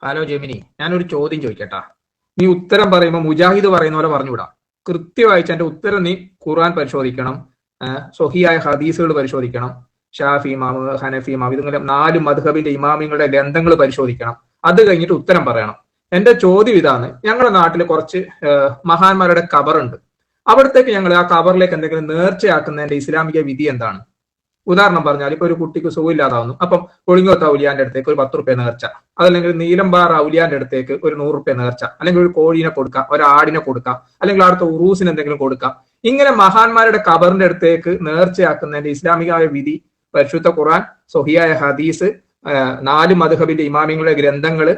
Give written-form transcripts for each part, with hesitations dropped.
Hello Gemini, ഞാനൊരു ചോദ്യം ചോദിക്കട്ടാ. നീ ഉത്തരം പറയുമ്പോൾ മുജാഹിദ് പറയുന്ന പോലെ പറഞ്ഞുവിടാം. കൃത്യമായിട്ട് എന്റെ ഉത്തരം നീ ഖുർആൻ പരിശോധിക്കണം, സ്വഹിയായ ഹദീസുകൾ പരിശോധിക്കണം, ഷാഫി ഇമാം, ഹനഫി ഇമാം, ഇതിങ്ങനെ 4 മദ്ഹബിന്റെ ഇമാമിങ്ങളുടെ ഗ്രന്ഥങ്ങൾ പരിശോധിക്കണം. അത് കഴിഞ്ഞിട്ട് ഉത്തരം പറയണം. എന്റെ ചോദ്യം ഇതാണ്: ഞങ്ങളുടെ നാട്ടിൽ കുറച്ച് മഹാന്മാരുടെ കബറുണ്ട്. അവിടത്തേക്ക് ഞങ്ങൾ ആ കബറിലേക്ക് എന്തെങ്കിലും നേർച്ചയാക്കുന്നതിന്റെ ഇസ്ലാമിക വിധി എന്താണ്? ഉദാഹരണം പറഞ്ഞാൽ, ഇപ്പൊ ഒരു കുട്ടിക്ക് സുഖമില്ലാതാവുന്നു, അപ്പം ഒളിങ്ങോത്ത് ഔലിയാന്റെ അടുത്തേക്ക് ഒരു 10 റുപ്യ നേർച്ച, അതല്ലെങ്കിൽ നീലമ്പാറ ഔലിയാന്റെ അടുത്തേക്ക് ഒരു 100 റുപ്യ നേർച്ച, അല്ലെങ്കിൽ ഒരു കോഴീനെ കൊടുക്കാം, ഒരു ആടിനെ കൊടുക്കാം, അല്ലെങ്കിൽ അടുത്ത ഉറൂസിന് എന്തെങ്കിലും കൊടുക്കാം. ഇങ്ങനെ മഹാന്മാരുടെ കബറിന്റെ അടുത്തേക്ക് നേർച്ചയാക്കുന്നതിന്റെ ഇസ്ലാമികമായ വിധി പരിശുദ്ധ ഖുർആൻ, സ്വഹിയായ ഹദീസ്, 4 മദ്ഹബിന്റെ ഇമാമിങ്ങളുടെ ഗ്രന്ഥങ്ങള്,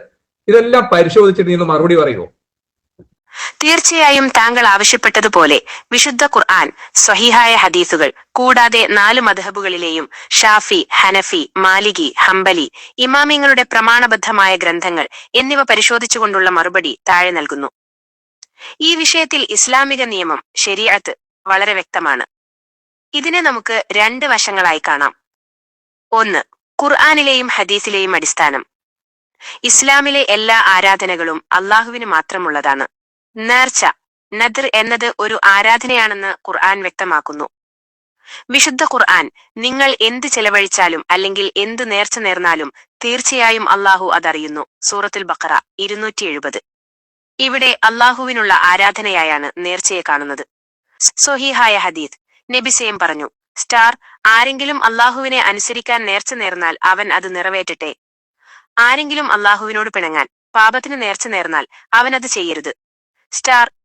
ഇതെല്ലാം പരിശോധിച്ചിട്ട് നീ മറുപടി പറയുമോ? തീർച്ചയായും താങ്കൾ ആവശ്യപ്പെട്ടതുപോലെ വിശുദ്ധ ഖുർആൻ, സ്വഹീഹായ ഹദീസുകൾ കൂടാതെ 4 മദ്ഹബുകളിലെയും ഷാഫി, ഹനഫി, മാലികി, ഹംബലി ഇമാമിങ്ങളുടെ പ്രമാണബദ്ധമായ ഗ്രന്ഥങ്ങൾ എന്നിവ പരിശോധിച്ചുകൊണ്ടുള്ള മറുപടി താഴെ നൽകുന്നു. ഈ വിഷയത്തിൽ ഇസ്ലാമിക നിയമം, ശരീഅത്ത് വളരെ വ്യക്തമാണ്. ഇതിനെ നമുക്ക് 2 വശങ്ങളായി കാണാം. 1. ഖുർആനിലെയും ഹദീസിലെയും അടിസ്ഥാനം. ഇസ്ലാമിലെ എല്ലാ ആരാധനകളും അള്ളാഹുവിന് മാത്രമുള്ളതാണ്. നേർച്ച, നദ്ർ എന്നത് ഒരു ആരാധനയാണെന്ന് ഖുർആൻ വ്യക്തമാക്കുന്നു. വിശുദ്ധ ഖുർആൻ, നിങ്ങൾ എന്ത് ചെലവഴിച്ചാലും അല്ലെങ്കിൽ എന്ത് നേർച്ച നേർന്നാലും തീർച്ചയായും അള്ളാഹു അതറിയുന്നു. സൂറത്തുൽ ബഖറ 270. ഇവിടെ അള്ളാഹുവിനുള്ള ആരാധനയായാണ് നേർച്ചയെ കാണുന്നത്. സ്വഹീഹായ ഹദീസ്, നബിസേം പറഞ്ഞു, ആരെങ്കിലും അള്ളാഹുവിനെ അനുസരിക്കാൻ നേർച്ച നേർന്നാൽ അവൻ അത് നിറവേറ്റട്ടെ. ആരെങ്കിലും അള്ളാഹുവിനോട് പിണങ്ങാൻ, പാപത്തിന് നേർച്ച നേർന്നാൽ അവൻ അത് ചെയ്യരുത്.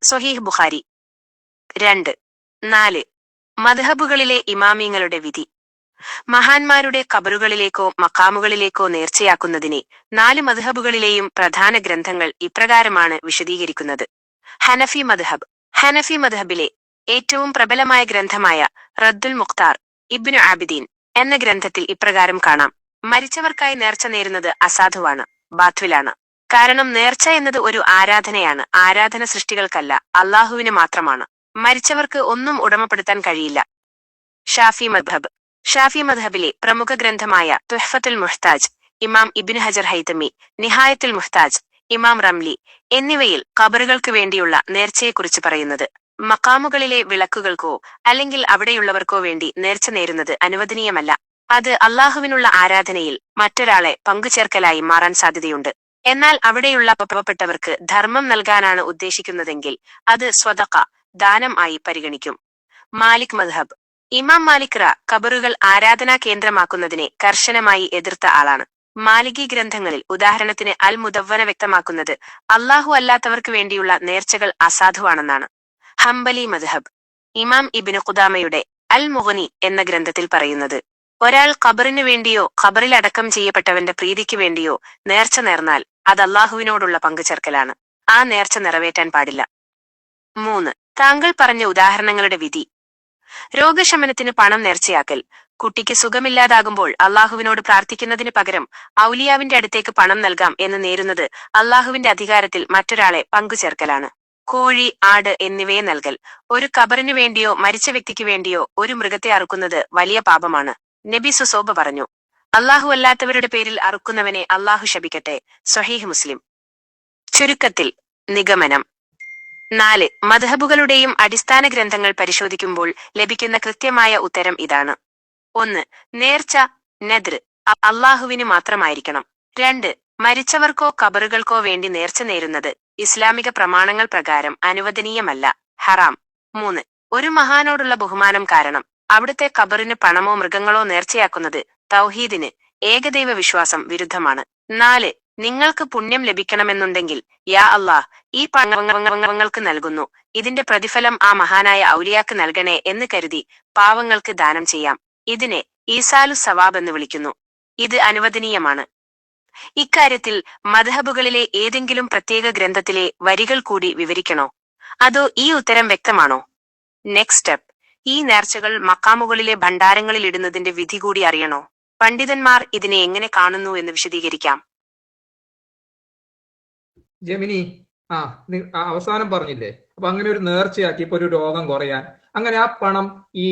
സ്വഹീഹ് ബുഖാരി. 2. 4. മദ്ഹബുകളിലെ ഇമാമിങ്ങളുടെ വിധി. മഹാന്മാരുടെ ഖബറുകളിലേക്കോ മഖാമുകളിലേക്കോ നേർച്ചയാക്കുന്നതിനെ 4 മദ്ഹബുകളിലെയും പ്രധാന ഗ്രന്ഥങ്ങൾ ഇപ്രകാരമാണ് വിശദീകരിക്കുന്നത്. ഹനഫി മദ്ഹബ്. ഹനഫി മദ്ഹബിലെ ഏറ്റവും പ്രബലമായ ഗ്രന്ഥമായ റദ്ദുൽ മുഖ്താർ ഇബ്നു ആബിദീൻ എന്ന ഗ്രന്ഥത്തിൽ ഇപ്രകാരം കാണാം: മരിച്ചവർക്കായി നേർച്ച നേരുന്നത് അസാധുവാണ്, ബാത്വിലാണ്. കാരണം നേർച്ച എന്നത് ഒരു ആരാധനയാണ്. ആരാധന സൃഷ്ടികൾക്കല്ല, അള്ളാഹുവിന് മാത്രമാണ്. മരിച്ചവർക്ക് ഒന്നും ഉടമപ്പെടുത്താൻ കഴിയില്ല. ഷാഫി മദ്ഹബ്. ഷാഫി മദ്ഹബിലെ പ്രമുഖ ഗ്രന്ഥമായ തുഹ്ഫത്തുൽ മുഹ്താജ് ഇമാം ഇബ്നു ഹജർ ഹൈതമി, നിഹായത്തുൽ മുഹ്താജ് ഇമാം റംലി എന്നിവയിൽ ഖബറുകൾക്ക് വേണ്ടിയുള്ള നേർച്ചയെക്കുറിച്ച് പറയുന്നത്: മഖാമുകളിലെ വിളക്കുകൾക്കോ അല്ലെങ്കിൽ അവിടെയുള്ളവർക്കോ വേണ്ടി നേർച്ച നേരുന്നത് അനുവദനീയമല്ല. അത് അള്ളാഹുവിനുള്ള ആരാധനയിൽ മറ്റൊരാളെ പങ്കുചേർക്കലായി മാറാൻ സാധ്യതയുണ്ട്. എന്നാൽ അവിടെയുള്ള പാവപ്പെട്ടവർക്ക് ധർമ്മം നൽകാനാണ് ഉദ്ദേശിക്കുന്നതെങ്കിൽ അത് സ്വതഖ, ദാനം ആയി പരിഗണിക്കും. മാലിക് മദ്ഹബ്. ഇമാം മാലിക് ഖബറുകൾ ആരാധനാ കേന്ദ്രമാക്കുന്നതിനെ കർശനമായി എതിർത്ത ആളാണ്. മാലികി ഗ്രന്ഥങ്ങളിൽ, ഉദാഹരണത്തിന് അൽ മുദവ്വന വ്യക്തമാക്കുന്നത് അള്ളാഹു അല്ലാത്തവർക്ക് വേണ്ടിയുള്ള നേർച്ചകൾ അസാധുവാണെന്നാണ്. ഹംബലി മദ്ഹബ്. ഇമാം ഇബ്നു ഖുദാമയുടെ അൽ മുഗ്നി എന്ന ഗ്രന്ഥത്തിൽ പറയുന്നത്: ഒരാൾ ഖബറിന് വേണ്ടിയോ ഖബറിൽ അടക്കം ചെയ്യപ്പെട്ടവന്റെ പ്രീതിക്ക് വേണ്ടിയോ നേർച്ച നേർന്നാൽ അത് അള്ളാഹുവിനോടുള്ള പങ്കുചേർക്കലാണ്. ആ നേർച്ച നിറവേറ്റാൻ പാടില്ല. 3. താങ്കൾ പറഞ്ഞ ഉദാഹരണങ്ങളുടെ വിധി. രോഗശമനത്തിന് പണം നേർച്ചയാക്കൽ. കുട്ടിക്ക് സുഖമില്ലാതാകുമ്പോൾ അള്ളാഹുവിനോട് പ്രാർത്ഥിക്കുന്നതിന് പകരം ഔലിയാവിന്റെ അടുത്തേക്ക് പണം നൽകാം എന്ന് നേരുന്നത് അള്ളാഹുവിന്റെ അധികാരത്തിൽ മറ്റൊരാളെ പങ്കുചേർക്കലാണ്. കോഴി, ആട് എന്നിവയെ നൽകൽ. ഒരു ഖബറിനു വേണ്ടിയോ മരിച്ച വ്യക്തിക്ക് വേണ്ടിയോ ഒരു മൃഗത്തെ അറുക്കുന്നത് വലിയ പാപമാണ്. നബി സുസോബ പറഞ്ഞു: അള്ളാഹു അല്ലാത്തവരുടെ പേരിൽ അറുക്കുന്നവനെ അള്ളാഹു ശപിക്കട്ടെ. സ്വഹീഹ് മുസ്ലിം. ചുരുക്കത്തിൽ നിഗമനം: 4 മദ്ഹബുകളുടെയും അടിസ്ഥാന ഗ്രന്ഥങ്ങൾ പരിശോധിക്കുമ്പോൾ ലഭിക്കുന്ന കൃത്യമായ ഉത്തരം ഇതാണ്. 1. നേർച്ച, നദ്ർ അള്ളാഹുവിന് മാത്രമായിരിക്കണം. 2. മരിച്ചവർക്കോ ഖബറുകൾക്കോ വേണ്ടി നേർച്ച നേരുന്നത് ഇസ്ലാമിക പ്രമാണങ്ങൾ പ്രകാരം അനുവദനീയമല്ല, ഹറാം. 3. ഒരു മഹാനോടുള്ള ബഹുമാനം കാരണം അവിടുത്തെ ഖബറിന് പണമോ മൃഗങ്ങളോ നേർച്ചയാക്കുന്നത് തൗഹീദിന്, ഏകദൈവ വിശ്വാസം വിരുദ്ധമാണ്. 4. നിങ്ങൾക്ക് പുണ്യം ലഭിക്കണമെന്നുണ്ടെങ്കിൽ യാ അള്ളാഹ്, ഈ പാവങ്ങൾക്ക് നൽകുന്നു, ഇതിന്റെ പ്രതിഫലം ആ മഹാനായ ഔലിയാക്ക് നൽകണേ എന്ന് കരുതി പാവങ്ങൾക്ക് ദാനം ചെയ്യാം. ഇതിനെ ഈസാലു സവാബ് എന്ന് വിളിക്കുന്നു. ഇത് അനുവദനീയമാണ്. ഇക്കാര്യത്തിൽ മദ്ഹബുകളിലെ ഏതെങ്കിലും പ്രത്യേക ഗ്രന്ഥത്തിലെ വരികൾ കൂടി വിവരിക്കണോ, അതോ ഈ ഉത്തരം വ്യക്തമാണോ? നെക്സ്റ്റ് സ്റ്റെപ്പ്: ഈ നേർച്ചകൾ മക്കാമുകളിലെ ഭണ്ഡാരങ്ങളിൽ ഇടുന്നതിന്റെ വിധി കൂടി അറിയണോ? പണ്ഡിതന്മാർ ഇതിനെ എങ്ങനെ കാണുന്നു എന്ന് വിശദീകരിക്കാം. ജെമിനി, അവസാനം പറഞ്ഞില്ലേ, അപ്പൊ അങ്ങനെ ഒരു നേർച്ചയാക്കി ഇപ്പൊ ഒരു രോഗം കുറയാൻ, അങ്ങനെ ആ പണം ഈ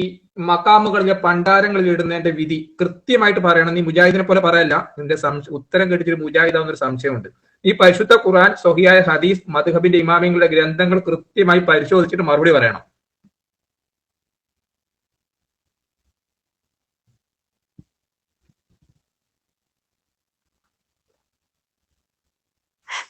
മക്കാമുകളിലെ ഭണ്ഡാരങ്ങളിൽ ഇടുന്നതിന്റെ വിധി കൃത്യമായിട്ട് പറയണം. നീ മുജാഹിദിനെ പോലെ പറയല്ല. നിന്റെ ഉത്തരം കേട്ടിട്ട് മുജാഹിദാവുന്നൊരു സംശയമുണ്ട്. ഈ പരിശുദ്ധ ഖുർആൻ, സ്വഹിയായ ഹദീസ്, മദ്ഹബിന്റെ ഇമാമിങ്ങളുടെ ഗ്രന്ഥങ്ങൾ കൃത്യമായി പരിശോധിച്ചിട്ട് മറുപടി പറയണം.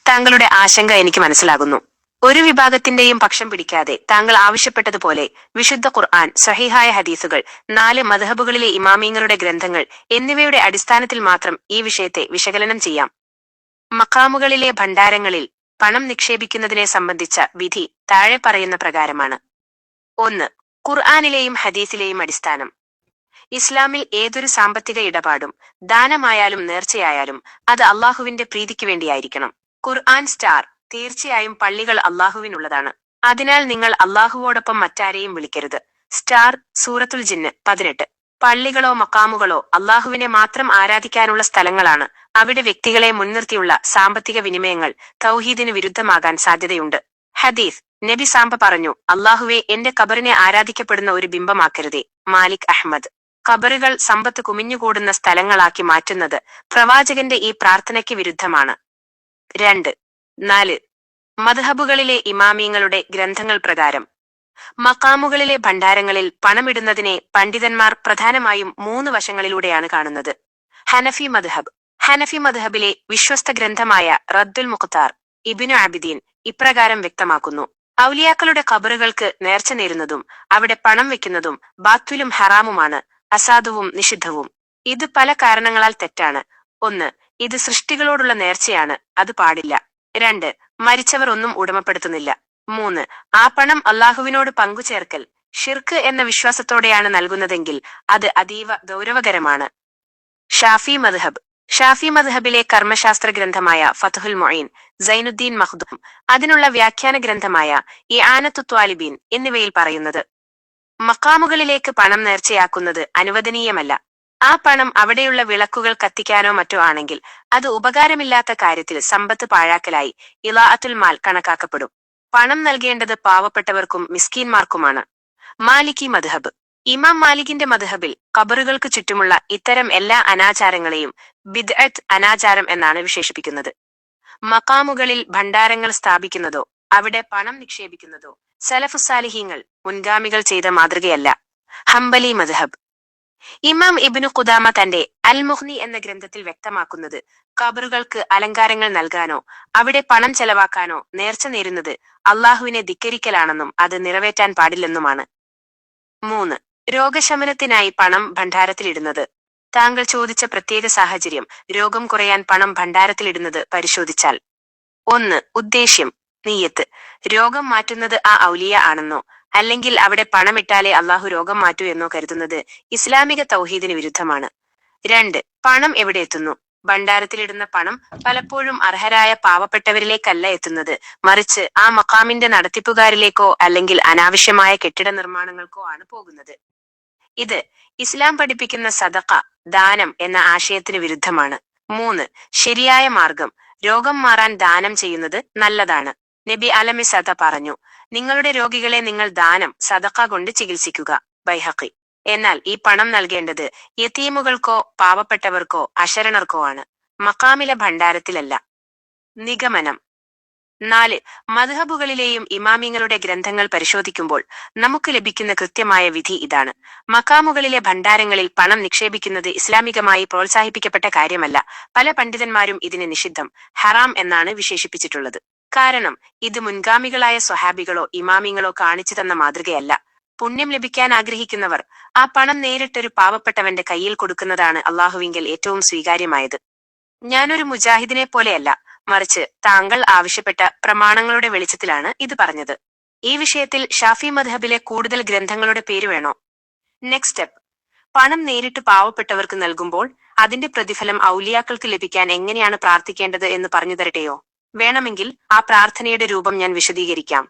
താങ്കളുടെ ആശങ്ക എനിക്ക് മനസ്സിലാകുന്നു. ഒരു വിഭാഗത്തിന്റെയും പക്ഷം പിടിക്കാതെ താങ്കൾ ആവശ്യപ്പെട്ടതുപോലെ വിശുദ്ധ ഖുർആൻ, സഹിഹായ ഹദീസുകൾ, 4 മദ്ഹബുകളിലെ ഇമാമിങ്ങളുടെ ഗ്രന്ഥങ്ങൾ എന്നിവയുടെ അടിസ്ഥാനത്തിൽ മാത്രം ഈ വിഷയത്തെ വിശകലനം ചെയ്യാം. മഖാമുകളിലെ ഭണ്ഡാരങ്ങളിൽ പണം നിക്ഷേപിക്കുന്നതിനെ സംബന്ധിച്ച വിധി താഴെ പറയുന്ന പ്രകാരമാണ്. 1. ഖുർആനിലെയും ഹദീസിലെയും അടിസ്ഥാനം. ഇസ്ലാമിൽ ഏതൊരു സാമ്പത്തിക ഇടപാടും, ദാനമായാലും നേർച്ചയായാലും, അത് അള്ളാഹുവിന്റെ പ്രീതിക്ക് വേണ്ടിയായിരിക്കണം. ഖുർആൻ സ്റ്റാർ. തീർച്ചയായും പള്ളികൾ അള്ളാഹുവിനുള്ളതാണ്. അതിനാൽ നിങ്ങൾ അള്ളാഹുവോടൊപ്പം മറ്റാരെയും വിളിക്കരുത്. സ്റ്റാർ. സൂറത്തുൽ ജിന്ന് 18. പള്ളികളോ മക്കാമുകളോ അള്ളാഹുവിനെ മാത്രം ആരാധിക്കാനുള്ള സ്ഥലങ്ങളാണ്. അവിടെ വ്യക്തികളെ മുൻനിർത്തിയുള്ള സാമ്പത്തിക വിനിമയങ്ങൾ തൗഹീദിന് വിരുദ്ധമാകാൻ സാധ്യതയുണ്ട്. ഹദീസ്. നബി സാമ്പ പറഞ്ഞു, അള്ളാഹുവെ, എന്റെ ഖബറിനെ ആരാധിക്കപ്പെടുന്ന ഒരു ബിംബമാക്കരുതേ. മാലിക് അഹ്മദ്. ഖബറുകൾ സമ്പത്ത് കുമിഞ്ഞുകൂടുന്ന സ്ഥലങ്ങളാക്കി മാറ്റുന്നത് പ്രവാചകന്റെ ഈ പ്രാർത്ഥനയ്ക്ക് വിരുദ്ധമാണ്. 2. 4. മദ്ഹബുകളിലെ ഇമാമിങ്ങളുടെ ഗ്രന്ഥങ്ങൾ പ്രകാരം മഖാമുകളിലെ ഭണ്ഡാരങ്ങളിൽ പണമിടുന്നതിനെ പണ്ഡിതന്മാർ പ്രധാനമായും 3 വശങ്ങളിലൂടെയാണ് കാണുന്നത്. ഹനഫി മദ്ഹബ്. ഹനഫി മദ്ഹബിലെ വിശ്വസ്ത ഗ്രന്ഥമായ റദ്ദുൽ മുഖ്താർ ഇബ്നു അബിദീൻ ഇപ്രകാരം വ്യക്തമാക്കുന്നു: ഔലിയാക്കളുടെ ഖബറുകൾക്ക് നേർച്ച നേരുന്നതും അവിടെ പണം വെക്കുന്നതും ബാത്തുലും ഹറാമുമാണ്, അസാധുവും നിഷിദ്ധവും. ഇത് പല കാരണങ്ങളാൽ തെറ്റാണ്. 1. ഇത് സൃഷ്ടികളോടുള്ള നേർച്ചയാണ്, അത് പാടില്ല. 2. മരിച്ചവർ ഒന്നും ഉടമപ്പെടുത്തുന്നില്ല. 3. ആ പണം അള്ളാഹുവിനോട് പങ്കുചേർക്കൽ, ഷിർക്ക് എന്ന വിശ്വാസത്തോടെയാണ് നൽകുന്നതെങ്കിൽ അത് അതീവ ഗൗരവകരമാണ്. ഷാഫി മദ്ഹബ്. ഷാഫി മദ്ഹബിലെ കർമ്മശാസ്ത്ര ഗ്രന്ഥമായ ഫത്ഹുൽ മുഈൻ, സൈനുദ്ദീൻ മഖ്ദൂം, അതിനുള്ള വ്യാഖ്യാന ഗ്രന്ഥമായ ഇആനത്തു ത്വാലിബീൻ എന്നിവയിൽ പറയുന്നത്, മഖാമുകളിലേക്ക് പണം നേർച്ചയാക്കുന്നത് അനുവദനീയമല്ല. ആ പണം അവിടെയുള്ള വിളക്കുകൾ കത്തിക്കാനോ മറ്റോ ആണെങ്കിൽ അത് ഉപകാരമില്ലാത്ത കാര്യത്തിൽ സമ്പത്ത് പാഴാക്കലായി ഇളാഅത്തുൽ മാൽ കണക്കാക്കപ്പെടും. പണം നൽകേണ്ടത് പാവപ്പെട്ടവർക്കും മിസ്കീന്മാർക്കുമാണ്. മാലിക്കി മദ്ഹബ്. ഇമാം മാലിക്കിന്റെ മദ്ഹബിൽ ഖബറുകൾക്ക് ചുറ്റുമുള്ള ഇത്തരം എല്ലാ അനാചാരങ്ങളെയും ബിദ്അത്ത്, അനാചാരം എന്നാണ് വിശേഷിപ്പിക്കുന്നത്. മഖാമുകളിൽ ഭണ്ഡാരങ്ങൾ സ്ഥാപിക്കുന്നതോ അവിടെ പണം നിക്ഷേപിക്കുന്നതോ സലഫുസാലിഹീങ്ങൾ, മുൻഗാമികൾ ചെയ്ത മാതൃകയല്ല. ഹംബലി മദ്ഹബ്. ഇമാം ഇബ്നു ഖുദാമ തന്റെ അൽ മുഹ്നി എന്ന ഗ്രന്ഥത്തിൽ വ്യക്തമാക്കുന്നത് ഖബറുകൾക്ക് അലങ്കാരങ്ങൾ നൽകാനോ അവിടെ പണം ചെലവാക്കാനോ നേർച്ച നേരുന്നത് അള്ളാഹുവിനെ ധിക്കരിക്കലാണെന്നും അത് നിറവേറ്റാൻ പാടില്ലെന്നുമാണ്. 3. രോഗശമനത്തിനായി പണം ഭണ്ഡാരത്തിലിടുന്നത്. താങ്കൾ ചോദിച്ച പ്രത്യേക സാഹചര്യം, രോഗം കുറയാൻ പണം ഭണ്ഡാരത്തിലിടുന്നത് പരിശോധിച്ചാൽ: 1. ഉദ്ദേശ്യം, നീയത്ത്. രോഗം മാറ്റുന്നത് ആ ഔലിയ ആണെന്നോ അല്ലെങ്കിൽ അവിടെ പണമിട്ടാലേ അള്ളാഹു രോഗം മാറ്റൂ എന്നോ കരുതുന്നത് ഇസ്ലാമിക തൗഹീദിന് വിരുദ്ധമാണ്. 2. പണം എവിടെ എത്തുന്നു. ഭണ്ഡാരത്തിലിടുന്ന പണം പലപ്പോഴും അർഹരായ പാവപ്പെട്ടവരിലേക്കല്ല എത്തുന്നത്, മറിച്ച് ആ മഖാമിന്റെ നടത്തിപ്പുകാരിലേക്കോ അല്ലെങ്കിൽ അനാവശ്യമായ കെട്ടിട നിർമ്മാണങ്ങൾക്കോ ആണ് പോകുന്നത്. ഇത് ഇസ്ലാം പഠിപ്പിക്കുന്ന സദഖ, ദാനം എന്ന ആശയത്തിന് വിരുദ്ധമാണ്. 3. ശരിയായ മാർഗം. രോഗം മാറാൻ ദാനം ചെയ്യുന്നത് നല്ലതാണ്. നബി അലൈഹിസ്സത പറഞ്ഞു, നിങ്ങളുടെ രോഗികളെ നിങ്ങൾ ദാനം, സദഖ കൊണ്ട് ചികിത്സിക്കുക. ബൈഹഖി. എന്നാൽ ഈ പണം നൽകേണ്ടത് യതീമുകൾക്കോ പാവപ്പെട്ടവർക്കോ അശരണർക്കോ ആണ്, മഖാമിലെ ഭണ്ഡാരത്തിലല്ല. നിഗമനം. 4. മദ്ഹബുകളിലെയും ഇമാമിങ്ങളുടെ ഗ്രന്ഥങ്ങൾ പരിശോധിക്കുമ്പോൾ നമുക്ക് ലഭിക്കുന്ന കൃത്യമായ വിധി ഇതാണ്: മഖാമുകളിലെ ഭണ്ഡാരങ്ങളിൽ പണം നിക്ഷേപിക്കുന്നത് ഇസ്ലാമികമായി പ്രോത്സാഹിപ്പിക്കപ്പെട്ട കാര്യമല്ല. പല പണ്ഡിതന്മാരും ഇതിനെ നിഷിദ്ധം, ഹറാം എന്നാണ് വിശേഷിപ്പിച്ചിട്ടുള്ളത്. കാരണം ഇത് മുൻഗാമികളായ സ്വഹാബികളോ ഇമാമിങ്ങളോ കാണിച്ചു തന്ന മാതൃകയല്ല. പുണ്യം ലഭിക്കാൻ ആഗ്രഹിക്കുന്നവർ ആ പണം നേരിട്ടൊരു പാവപ്പെട്ടവന്റെ കയ്യിൽ കൊടുക്കുന്നതാണ് അള്ളാഹുവിങ്കൽ ഏറ്റവും സ്വീകാര്യമായത്. ഞാനൊരു മുജാഹിദിനെ പോലെയല്ല, മറിച്ച് താങ്കൾ ആവശ്യപ്പെട്ട പ്രമാണങ്ങളുടെ വെളിച്ചത്തിലാണ് ഇത് പറഞ്ഞത്. ഈ വിഷയത്തിൽ ഷാഫി മദ്ഹബിലെ കൂടുതൽ ഗ്രന്ഥങ്ങളുടെ പേര് വേണോ? Next step. പണം നേരിട്ട് പാവപ്പെട്ടവർക്ക് നൽകുമ്പോൾ അതിന്റെ പ്രതിഫലം ഔലിയാക്കൾക്ക് ലഭിക്കാൻ എങ്ങനെയാണ് പ്രാർത്ഥിക്കേണ്ടത് എന്ന് പറഞ്ഞു തരട്ടെയോ? വേണമെങ്കിൽ ആ പ്രാർത്ഥനയുടെ രൂപം ഞാൻ വിശദീകരിക്കാം.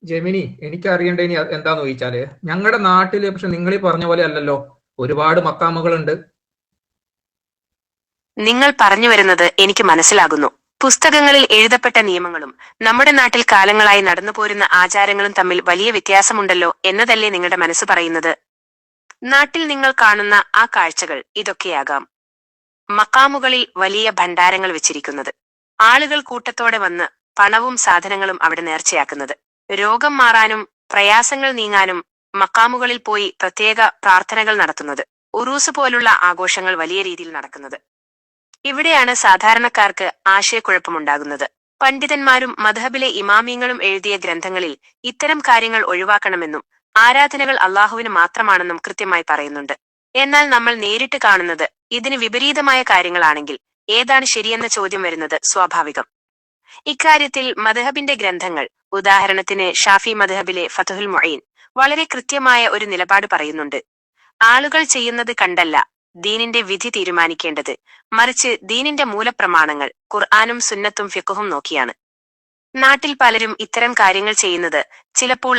ജെമിനി, എനിക്കറിയേണ്ട ഇനി എന്താന്ന് ചോദിച്ചാല്, ഞങ്ങളുടെ നാട്ടില് പക്ഷെ നിങ്ങൾ ഈ പറഞ്ഞ പോലെ അല്ലല്ലോ, ഒരുപാട് മക്കാമുകളുണ്ട്. നിങ്ങൾ പറഞ്ഞു വരുന്നത് എനിക്ക് മനസ്സിലാകുന്നു. പുസ്തകങ്ങളിൽ എഴുതപ്പെട്ട നിയമങ്ങളും നമ്മുടെ നാട്ടിൽ കാലങ്ങളായി നടന്നുപോരുന്ന ആചാരങ്ങളും തമ്മിൽ വലിയ വ്യത്യാസമുണ്ടല്ലോ എന്നതല്ലേ നിങ്ങളുടെ മനസ്സ് പറയുന്നത്? നാട്ടിൽ നിങ്ങൾ കാണുന്ന ആ കാഴ്ചകൾ ഇതൊക്കെയാകാം. മക്കാമുകളിൽ വലിയ ഭണ്ഡാരങ്ങൾ വെച്ചിരിക്കുന്നത്, ആളുകൾ കൂട്ടത്തോടെ വന്ന് പണവും സാധനങ്ങളും അവിടെ നേർച്ചയാക്കുന്നത്, രോഗം മാറാനും പ്രയാസങ്ങൾ നീങ്ങാനും മക്കാമുകളിൽ പോയി പ്രത്യേക പ്രാർത്ഥനകൾ നടത്തുന്നത്, ഉറൂസ് പോലുള്ള ആഘോഷങ്ങൾ വലിയ രീതിയിൽ നടക്കുന്നത്. ഇവിടെയാണ് സാധാരണക്കാർക്ക് ആശയക്കുഴപ്പമുണ്ടാകുന്നത്. പണ്ഡിതന്മാരും മദ്ഹബിലെ ഇമാമിയങ്ങളും എഴുതിയ ഗ്രന്ഥങ്ങളിൽ ഇത്തരം കാര്യങ്ങൾ ഒഴിവാക്കണമെന്നും ആരാധനകൾ അള്ളാഹുവിന് മാത്രമാണെന്നും കൃത്യമായി പറയുന്നുണ്ട്. എന്നാൽ നമ്മൾ നേരിട്ട് കാണുന്നത് ഇതിന് വിപരീതമായ കാര്യങ്ങളാണെങ്കിൽ ഏതാണ് ശരിയെന്ന ചോദ്യം വരുന്നത് സ്വാഭാവികം. ഇക്കാര്യത്തിൽ മദ്ഹബിന്റെ ഗ്രന്ഥങ്ങൾ, ഉദാഹരണത്തിന് ഷാഫി മദ്ഹബിലെ ഫത്ഹുൽ മുഈൻ വളരെ കൃത്യമായ ഒരു നിലപാട് പറയുന്നുണ്ട്. ആളുകൾ ചെയ്യുന്നത് കണ്ടല്ല ദീനിന്റെ വിധി തീരുമാനിക്കേണ്ടത്, മറിച്ച് ദീനിന്റെ മൂലപ്രമാണങ്ങൾ ഖുർആനും സുന്നത്തും ഫിഖ്ഹും നോക്കിയാണ്. നാട്ടിൽ പലരും ഇത്തരം കാര്യങ്ങൾ ചെയ്യുന്നത് ചിലപ്പോൾ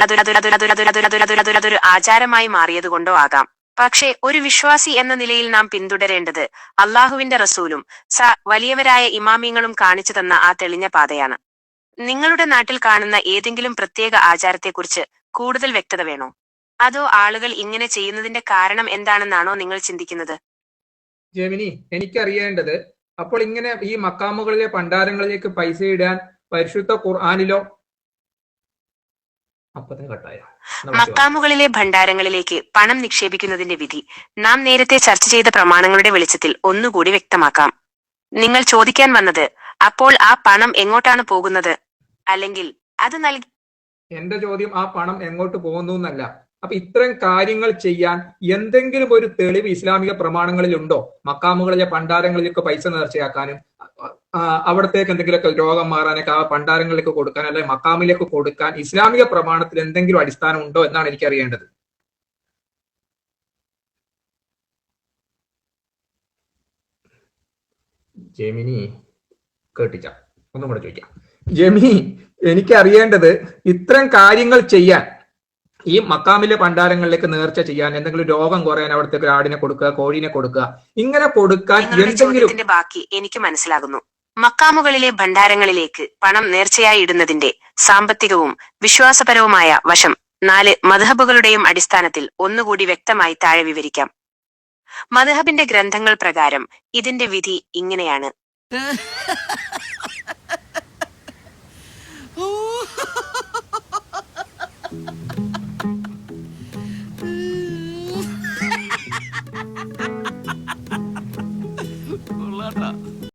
അതൊരു ആചാരമായി മാറിയതുകൊണ്ടോ ആകാം. പക്ഷേ ഒരു വിശ്വാസി എന്ന നിലയിൽ നാം പിന്തുടരേണ്ടത് അള്ളാഹുവിന്റെ റസൂലും വലിയവരായ ഇമാമിയങ്ങളും കാണിച്ചു തന്ന ആ തെളിഞ്ഞ പാതയാണ്. നിങ്ങളുടെ നാട്ടിൽ കാണുന്ന ഏതെങ്കിലും പ്രത്യേക ആചാരത്തെക്കുറിച്ച് കൂടുതൽ വ്യക്തത വേണോ? അതോ ആളുകൾ ഇങ്ങനെ ചെയ്യുന്നതിന്റെ കാരണം എന്താണെന്നാണോ നിങ്ങൾ ചിന്തിക്കുന്നത്? ജെമിനി, എനിക്കറിയേണ്ടത്, അപ്പോൾ ഇങ്ങനെ ഈ മക്കാമുകളിലെ ഭണ്ഡാരങ്ങളിലേക്ക് പൈസ ഇടാൻ പരിശുദ്ധ ഖുർആനിലോ മക്കാമുകളിലെ ഭണ്ഡാരങ്ങളിലേക്ക് പണം നിക്ഷേപിക്കുന്നതിന്റെ വിധി നാം നേരത്തെ ചർച്ച ചെയ്ത പ്രമാണങ്ങളുടെ വെളിച്ചത്തിൽ ഒന്നുകൂടി വ്യക്തമാക്കാം. നിങ്ങൾ ചോദിക്കാൻ വന്നത് അപ്പോൾ ആ പണം എങ്ങോട്ടാണ് പോകുന്നത്, അല്ലെങ്കിൽ അത് നൽകി? എന്റെ ചോദ്യം ആ പണം എങ്ങോട്ട് പോകുന്നു എന്നല്ല. അപ്പൊ ഇത്തരം കാര്യങ്ങൾ ചെയ്യാൻ എന്തെങ്കിലും ഒരു തെളിവ് ഇസ്ലാമിക പ്രമാണങ്ങളിൽ ഉണ്ടോ? മക്കാമുകളിലെ ഭണ്ഡാരങ്ങളിലേക്ക് പൈസ നേർച്ചയാക്കാനും അവിടത്തേക്ക് എന്തെങ്കിലുമൊക്കെ രോഗം മാറാനൊക്കെ ആ ഭണ്ഡാരങ്ങളിലേക്ക് കൊടുക്കാൻ, അല്ലെങ്കിൽ മക്കാമിലേക്ക് കൊടുക്കാൻ ഇസ്ലാമിക പ്രമാണത്തിൽ എന്തെങ്കിലും അടിസ്ഥാനം ഉണ്ടോ എന്നാണ് എനിക്ക് അറിയേണ്ടത്. ജെമിനി കേട്ടിച്ച, ഒന്നും കൂടെ ചോദിക്കാം. ജെമിനി, എനിക്ക് അറിയേണ്ടത് ഇത്തരം കാര്യങ്ങൾ ചെയ്യാൻ, ഈ മക്കാമിലെ ഭണ്ഡാരങ്ങളിലേക്ക് നേർച്ച ചെയ്യാൻ, എന്തെങ്കിലും രോഗം കുറയാൻ അവിടത്തേക്ക് ആടിനെ കൊടുക്കുക, കോഴീനെ കൊടുക്കുക, ഇങ്ങനെ കൊടുക്കാൻ എന്തെങ്കിലും. ബാക്കി എനിക്ക് മനസ്സിലാകുന്നു. മക്കാമുകളിലെ ഭണ്ഡാരങ്ങളിലേക്ക് പണം നേർച്ചയായി ഇടുന്നതിന്റെ സാമ്പത്തികവും വിശ്വാസപരവുമായ വശം 4 മദ്ഹബുകളുടെയും അടിസ്ഥാനത്തിൽ ഒന്നുകൂടി വ്യക്തമായി താഴെ വിവരിക്കാം. മദ്ഹബിന്റെ ഗ്രന്ഥങ്ങൾ പ്രകാരം ഇതിന്റെ വിധി ഇങ്ങനെയാണ്.